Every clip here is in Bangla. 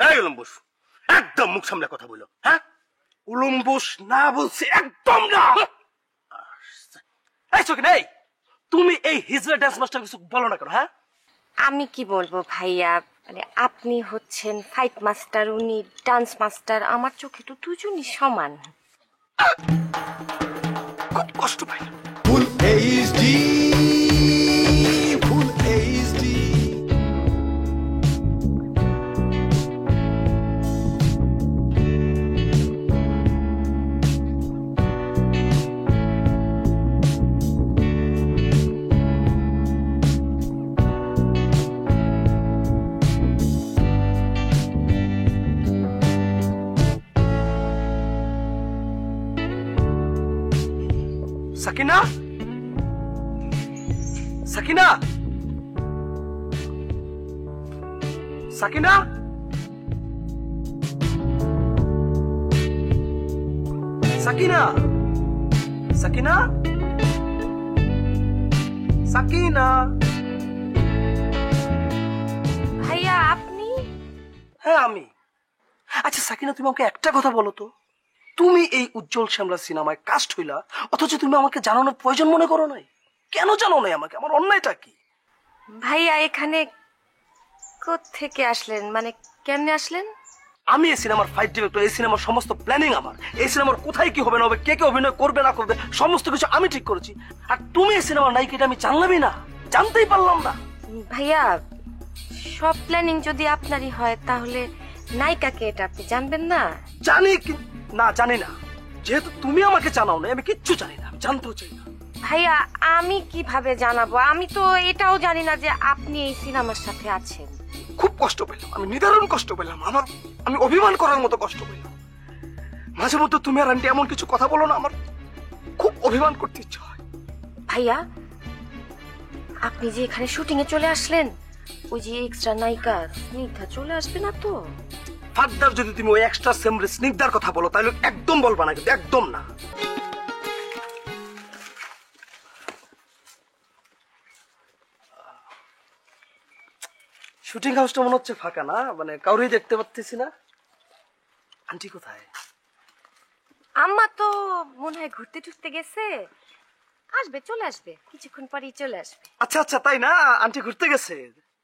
এই উলম্বুস, একদম মুখ সামলে কথা বলো। হ্যাঁ, উলম্বুস না বলছি একদম না। এই চোখ নেই, তুমি এই হিজড়া ডান্স মাস্টার কিছু বলো না কেন? হ্যাঁ, আমি কি বলবো ভাইয়া, মানে আপনি হচ্ছেন ফাইট মাস্টার, উনি ডান্স মাস্টার, আমার চোখে তো দুজনই সমান। খুব কষ্ট পাই। Full HD, full HD. Sakina, Sakina, Sakina, Sakina, Sakina, Sakina. ভাইয়া আপনি? হ্যাঁ আমি। আচ্ছা সাকিনা, তুমি আমাকে একটা কথা বলো তো, তুমি এই উজ্জ্বল শ্যামলা সিনেমায় কাস্ট হইলা, অথচ তুমি আমাকে জানানোর প্রয়োজন মনে করো নাই? কেন জানো নাই আমাকে? আমার অন্যায়টা কি? ভাইয়া এখানে কোত্থেকে আসলেন, মানে কেমনে আসলেন? আমি এই সিনেমার ফাইট ডিরেক্টর, এই সিনেমার সমস্ত প্ল্যানিং আমার। এই সিনেমার কোথায় কি হবে না হবে, কে কে অভিনয় করবে না করবে, সমস্ত কিছু আমি ঠিক করেছি। আর তুমি এই সিনেমার নায়িকাটা আমি জানলামই না, জানতেই পারলাম না। ভাইয়া সব প্ল্যানিং যদি আপনারই হয়, তাহলে নায়িকাকে এটা আপনি জানবেন না? জানি না, জানি না। যেহেতু তুমি আমাকে জানাও না, আমি কিচ্ছু জানি না, জানতেও চাই না। ভাইয়া আমি কিভাবে জানাবো? আমি তো এটাও জানি না যে আপনি এই সিনেমার সাথে আছেন। খুব কষ্ট পেলাম, আমি নিদারুণ কষ্ট পেলাম। আমি অভিমান করার মতো কষ্ট পেলাম। মাঝে মধ্যে তুমি আর আন্টি এমন কিছু কথা বলো না, আমার খুব অভিমান করতে ইচ্ছে হয়। ভাইয়া আপনি যে এখানে শুটিং এ চলে আসলেন, ওই যে এক্সট্রা নায়িকা স্নিগ্ধা চলে আসবে না তো? ফার্দার যদি তুমি ওই এক্সট্রা সেমরে স্নিগ্ধার কথা বলো, তাহলে একদম বলবা না, কিন্তু একদম না। শুটিং হাউসটা মনে হচ্ছে ফাঁকা না, মানে কাউরেই দেখতে পাচ্ছি না। আন্টি কোথায়? আম্মা তো মনে হয় ঘুরতে টুরতে গেছে, আসবে, চলে আসবে, কিছুক্ষণ পরেই চলে আসবে। আচ্ছা আচ্ছা, তাই না? আন্টি ঘুরতে গেছে,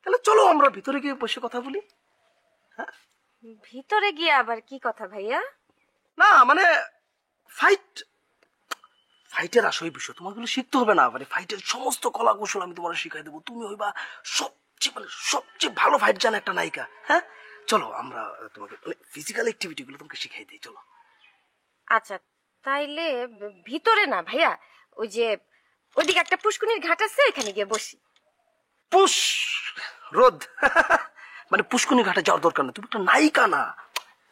তাহলে চলো আমরা ভিতরে গিয়ে বসে কথা বলি। হ্যাঁ, ভিতরে গিয়ে আবার কি কথা ভাইয়া? না মানে ফাইটের আসল বিষয় তোমাকে শিখতে হবে না, মানে ফাইটের সমস্ত কলা কৌশল আমি তোমার শিখাই দেবো। তুমি হইবা সবচেয়ে ভালো ফাইট জানা একটা নায়িকা। হ্যাঁ, চলো আমরা তোমাকে ফিজিক্যাল অ্যাক্টিভিটি গুলো তোমাকে শিখাই দিই, চলো। আচ্ছা তাইলে ভিতরে না ভাইয়া, ওই যে ওইদিকে একটা পুষ্কুনির ঘাট আছে, এখানে গিয়ে বসি। পুষ রোদ মানে পুষ্কুনি ঘাটে যাওয়ার দরকার নেই, তুমি একটা নায়িকা না।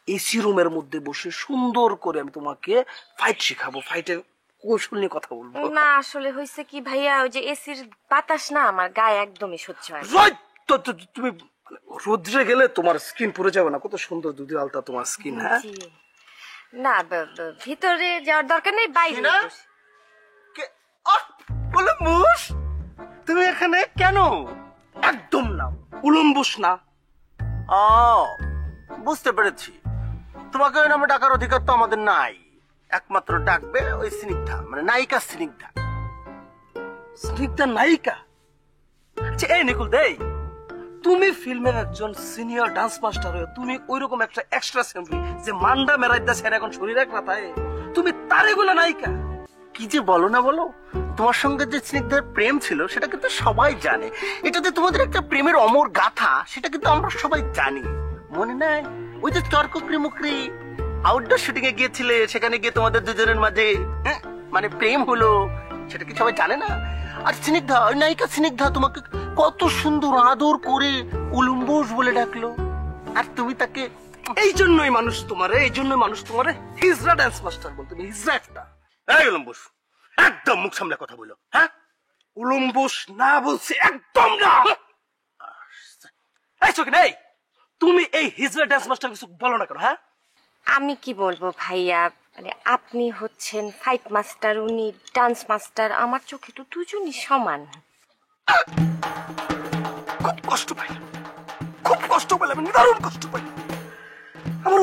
এসি রুমের মধ্যে বসে সুন্দর করে আমি তোমাকে ফাইট শিখাবো, ফাইটের কৌশল নিয়ে কথা বলবো। না আসলে হয়েছে কি ভাইয়া, ওই যে এসির বাতাস না আমার গায়ে একদমই সহ্য হয় না। তুমি রোদ্রে গেলে তোমার স্কিন পুড়ে যাবে না? কত সুন্দর দুধের আলতা তোমার স্কিন। হ্যাঁ, জি। না ভিতরে যাওয়ার দরকার নেই, বাইরে বসি। বলে মুস, তুমি এখানে কেন? একদম না, উলম্বুস না। ও বুঝতে পেরেছি, তোমাকে ওই নামে ডাকার অধিকার তো আমাদের নাই। একমাত্র ডাকবে ওই স্নিগ্ধা, মানে নায়িকা স্নিগ্ধা। স্নিগ্ধা নায়িকা? আচ্ছা এই নিকুল দেই, তুমি ফিল্মের একজন সিনিয়র ডান্স মাস্টার হয়ে তুমি ওইরকম একটা এক্সট্রা সেমরি যে মান্ডা মেরাইদা ছেড়ে এখন শরীর এক রাতায়, তুমি তারে গুলা নায়িকা? কি যে বলো না বলো, তোমার সঙ্গে যে স্নিগ্ধার প্রেম ছিল সেটা কিন্তু সবাই জানে। এটা যে তোমাদের একটা প্রেমের অমর গাথা, সেটা কিন্তু আমরা সবাই জানি। মনে নাই ওই যে তর্ক প্রেমক্রি আউটডোর শুটিং এ গিয়েছিলে, সেখানে গিয়ে তোমাদের দুজনের মাঝে মানে প্রেম হলো, সেটা কি সবাই জানে না? আর স্নিগ্ধা, ওই নায়িকা স্নিগ্ধা তোমাকে কত সুন্দর আদর করে উলম্বুস বলে ডাকলো, আর তুমি তাকে এই জন্যই মানুষ তোমারে হিজড়া ডান্স মাস্টার বলতো। হিজড়া একটা। এই উলম্বুস, একদম মুখ সামলে কথা বলো। হ্যাঁ, উলম্বুস না বলছি একদম না। এই চোখ নেই, তুমি এই হিজড়া ডান্স মাস্টার কিছু বলো না কেন? হ্যাঁ, আমি কি বলবো ভাইয়া, মানে আপনি হচ্ছেন ফাইট মাস্টার, উনি ডান্স মাস্টার, আমার চোখে তো দুজনই সমান। খুব কষ্ট পাইলাম, নিদারুণ কষ্ট পাইলাম।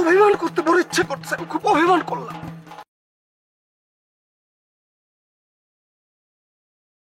অভিমান করতে বড় ইচ্ছে করছে, আমি খুব অভিমান করলাম।